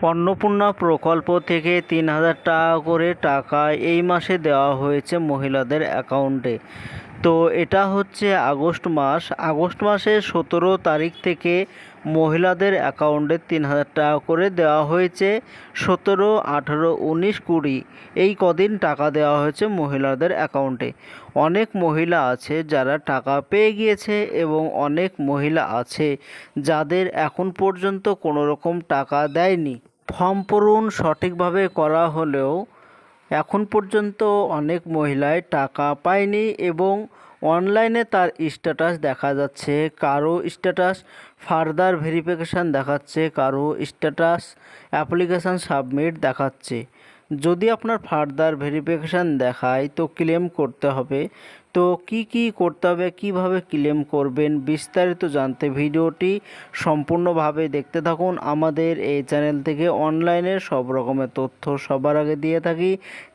অন্নপূর্ণা প্রকল্প থেকে ৩,০০০ টাকা করে টাকা এই মাসে দেওয়া হয়েছে মহিলাদের অ্যাকাউন্টে। তো এটা হচ্ছে আগস্ট মাসের ১৭ তারিখ থেকে মহিলাদের অ্যাকাউন্টে ৩,০০০ টাকা করে দেওয়া হয়েছে। ১৭, ১৮, ১৯, ২০ এই কদিন টাকা দেওয়া হয়েছে মহিলাদের অ্যাকাউন্টে। অনেক মহিলা আছে যারা টাকা পেয়ে গিয়েছে এবং অনেক মহিলা আছে যাদের এখন পর্যন্ত কোনো রকম টাকা দেয়নি। ফর্ম পূরণ সঠিকভাবে করা হলেও এখন পর্যন্ত অনেক মহিলাই টাকা পায়নি এবং অনলাইনে তার স্ট্যাটাস দেখা যাচ্ছে। কারো স্ট্যাটাস ফার্দার ভেরিফিকেশান দেখাচ্ছে, কারো স্ট্যাটাস অ্যাপ্লিকেশান সাবমিট দেখাচ্ছে। যদি আপনার ফার্দার ভেরিফিকেশান দেখায় তো ক্লেম করতে হবে। তো কি করতে হবে, কিভাবে ক্লেম করবেন বিস্তারিত জানতে ভিডিওটি সম্পূর্ণভাবে দেখতে থাকুন। আমাদের এই চ্যানেল থেকে অনলাইনের সব রকমের তথ্য সবার আগে দিয়ে থাকি।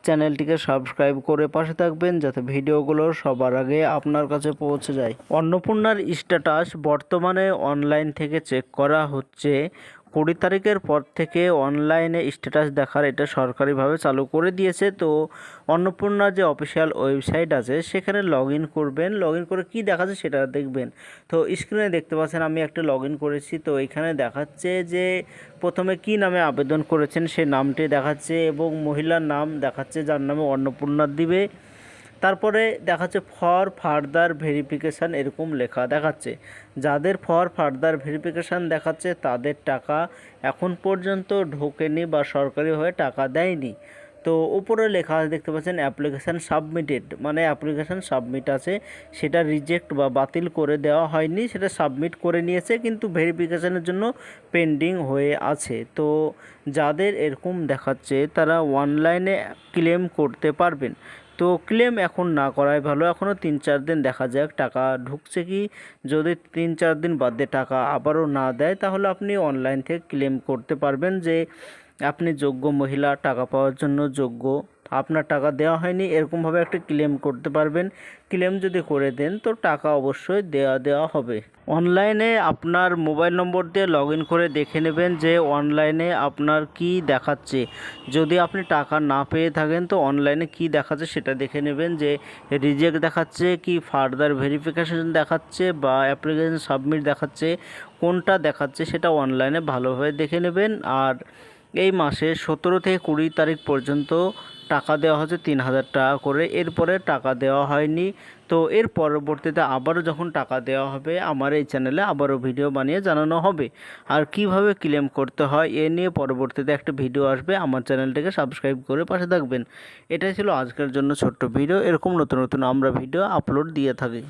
চ্যানেলটিকে সাবস্ক্রাইব করে পাশে থাকবেন যাতে ভিডিওগুলো সবার আগে আপনার কাছে পৌঁছে যায়। অন্নপূর্ণার স্ট্যাটাস বর্তমানে অনলাইন থেকে চেক করা হচ্ছে। ২০ তারিখের পর থেকে অনলাইনে স্ট্যাটাস দেখার এটা সরকারিভাবে চালু করে দিয়েছে। তো অন্নপূর্ণার যে অফিসিয়াল ওয়েবসাইট আছে সেখানে লগ ইন করবেন। লগ ইন করে কী দেখাচ্ছে সেটা দেখবেন। তো স্ক্রিনে দেখতে পাচ্ছেন আমি একটা লগ ইন করেছি। তো এখানে দেখাচ্ছে যে প্রথমে কি নামে আবেদন করেছেন সে নামটি দেখাচ্ছে এবং মহিলার নাম দেখাচ্ছে যার নামে অন্নপূর্ণা দিবে। তারপরে দেখাচ্ছে ফর ফার্দার ভেরিফিকেশান এরকম লেখা দেখাচ্ছে। যাদের ফর ফার্দার ভেরিফিকেশান দেখাচ্ছে তাদের টাকা এখন পর্যন্ত ঢোকেনি বা সরকারিভাবে টাকা দেয়নি। তো উপরে লেখা দেখতে পাচ্ছেন অ্যাপ্লিকেশান সাবমিটেড, মানে অ্যাপ্লিকেশান সাবমিট আছে, সেটা রিজেক্ট বা বাতিল করে দেওয়া হয়নি, সেটা সাবমিট করে নিয়েছে কিন্তু ভেরিফিকেশানের জন্য পেন্ডিং হয়ে আছে। তো যাদের এরকম দেখাচ্ছে তারা অনলাইনে ক্লেম করতে পারবেন। তো ক্লেম এখন না করাই ভালো, এখনও ৩-৪ দিন দেখা যাক টাকা ঢুকছে কি। যদি ৩-৪ দিন বাদে টাকা আবারও না দেয় তাহলে আপনি অনলাইন থেকে ক্লেম করতে পারবেন যে আপনি যোগ্য মহিলা, টাকা পাওয়ার জন্য যোগ্য, আপনার টাকা দেওয়া হয়নি এরকমভাবে একটা ক্লেম করতে পারবেন। ক্লেম যদি করে দেন তো টাকা অবশ্যই দেওয়া হবে। অনলাইনে আপনার মোবাইল নম্বর দিয়ে লগ ইন করে দেখে নেবেন যে অনলাইনে আপনার কি দেখাচ্ছে। যদি আপনি টাকা না পেয়ে থাকেন তো অনলাইনে কি দেখাচ্ছে সেটা দেখে নেবেন যে রিজেক্ট দেখাচ্ছে কি ফার্দার ভেরিফিকেশন দেখাচ্ছে বা অ্যাপ্লিকেশন সাবমিট দেখাচ্ছে, কোনটা দেখাচ্ছে সেটা অনলাইনে ভালোভাবে দেখে নেবেন। আর এই মাসে ১৭ থেকে ২০ তারিখ পর্যন্ত টাকা দেওয়া হচ্ছে ৩,০০০ টাকা করে, এরপরে টাকা দেওয়া হয়নি। তো এর পরবর্তীতে আবারও যখন টাকা দেওয়া হবে আমার এই চ্যানেলে আবারও ভিডিও বানিয়ে জানানো হবে। আর কিভাবে ক্লেম করতে হয় এ নিয়ে পরবর্তীতে একটা ভিডিও আসবে। আমার চ্যানেলটিকে সাবস্ক্রাইব করে পাশে থাকবেন। এটাই ছিল আজকের জন্য ছোট্ট ভিডিও। এরকম নতুন নতুন আমরা ভিডিও আপলোড দিয়ে থাকি।